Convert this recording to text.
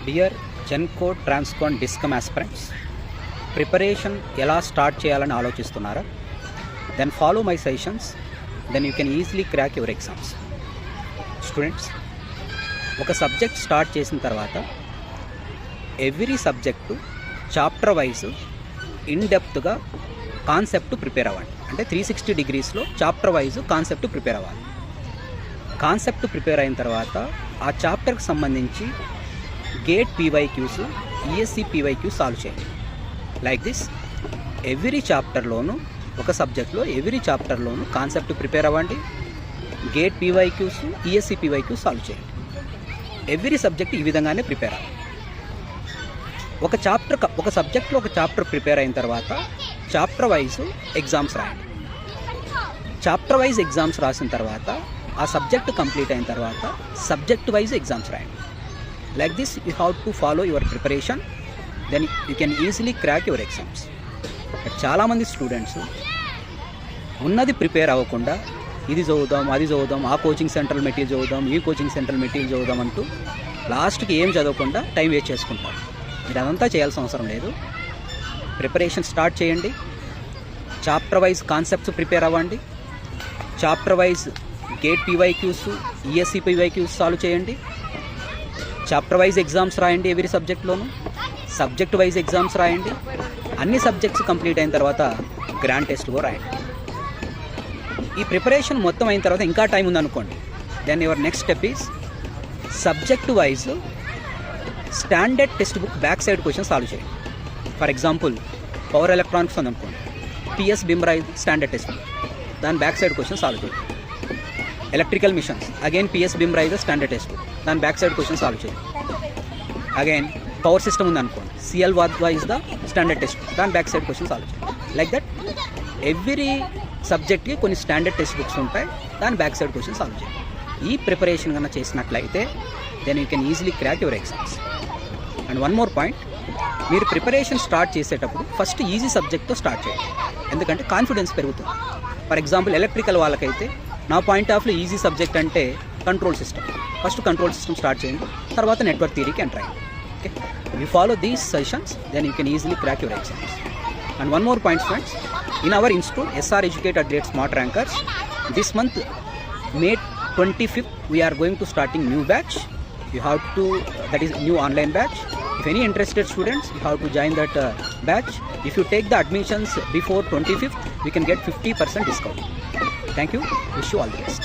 Dear GENCO TRANSCO DISCOM aspirants, preparation ఎలా start చేయాలని ఆలోచిస్తున్నారా? Then follow my suggestions, then you can easily crack your exams. Students, ఒక subject start చేసిన తర్వాత every subject chapter wise in డెప్త్గా concept prepare అవ్వండి. అంటే 360 డిగ్రీస్లో చాప్టర్ వైజ్ కాన్సెప్ట్ ప్రిపేర్ అవ్వాలి. కాన్సెప్ట్ ప్రిపేర్ అయిన తర్వాత ఆ చాప్టర్కి సంబంధించి GATE PYQs, ESE PYQs solve చేయండి. లైక్ దిస్ ఎవ్రీ చాప్టర్లోనూ, ఒక సబ్జెక్ట్లో ఎవ్రీ చాప్టర్లోనూ కాన్సెప్ట్ ప్రిపేర్ అవ్వండి, GATE PYQs, ESE PYQs solve చేయండి. ఎవ్రీ సబ్జెక్ట్ ఈ విధంగానే ప్రిపేర్ అవ్వాలి. ఒక సబ్జెక్ట్లో ఒక చాప్టర్ ప్రిపేర్ అయిన తర్వాత చాప్టర్ వైజ్ ఎగ్జామ్స్ రాయండి. చాప్టర్ వైజ్ ఎగ్జామ్స్ రాసిన తర్వాత ఆ సబ్జెక్ట్ కంప్లీట్ అయిన తర్వాత సబ్జెక్ట్ వైజ్ ఎగ్జామ్స్ రాయండి. Like this you have to follow your preparation, then you can easily crack your exams. చాలామంది స్టూడెంట్స్ ఉన్నది ప్రిపేర్ అవ్వకుండా ఇది చదువుదాం, అది చదువుదాం, ఆ కోచింగ్ సెంటర్ మెటీరియల్ చదువుదాం, ఈ కోచింగ్ సెంటర్ మెటీరియల్ చదువుదాం అంటూ లాస్ట్కి ఏం చదవకుండా టైం వేస్ట్ చేసుకుంటారు. మీరు అదంతా చేయాల్సిన అవసరం లేదు. ప్రిపరేషన్ స్టార్ట్ చేయండి. చాప్టర్ వైజ్ కాన్సెప్ట్స్ ప్రిపేర్ అవ్వండి. Chapter wise gate PYQs, ESE PYQs solve చేయండి. చాప్టర్ వైజ్ ఎగ్జామ్స్ రాయండి ఎవ్రీ సబ్జెక్ట్లోనూ. సబ్జెక్ట్ వైజ్ ఎగ్జామ్స్ రాయండి. అన్ని సబ్జెక్ట్స్ కంప్లీట్ అయిన తర్వాత గ్రాండ్ టెస్ట్ కూడా రాయండి. ఈ ప్రిపరేషన్ మొత్తం అయిన తర్వాత ఇంకా టైం ఉందనుకోండి, then your next step is subject wise standard text book back side question solve చేయండి. ఫర్ ఎగ్జాంపుల్ పవర్ ఎలక్ట్రానిక్స్ ఉందనుకోండి, PS Bimbhra standard text book, దాని బ్యాక్ సైడ్ క్వశ్చన్ సాల్వ్ చేయండి. Electrical machines again PS Bimbhra standard text book, దాని back side question solve చేయండి. Again power system ఉందనుకోండి, CL Wadhwa is the standard text book, దాని back side question solve చేయండి. Like that every సబ్జెక్ట్కి కొన్ని standard text books ఉంటాయి, దాని బ్యాక్ సైడ్ క్వశ్చన్ సాల్వ్ చేయండి. ఈ ప్రిపరేషన్ కన్నా చేసినట్లయితే then you can easily crack your exams. And one more point, మీరు ప్రిపరేషన్ స్టార్ట్ చేసేటప్పుడు ఫస్ట్ ఈజీ సబ్జెక్ట్తో స్టార్ట్ చేయండి, ఎందుకంటే కాన్ఫిడెన్స్ పెరుగుతుంది. ఫర్ ఎగ్జాంపుల్ ఎలక్ట్రికల్ వాళ్ళకైతే నా పాయింట్ ఆఫ్లో ఈజీ సబ్జెక్ట్ అంటే control system. First control system start చేయండి, తర్వాత నెట్వర్క్ థియరీకి ఎంటర్ అయ్యండి. Okay, you follow these suggestions, then you can easily crack your exams. And one more point, friends, in our institute SR Educate at Great Smart Rankers, this month May 25th we are going to starting new batch. You have to, that is new online batch. If any interested students, you have to join that batch. If you take the admissions before 25th, we can get 50% discount. Thank you, wish you all the best.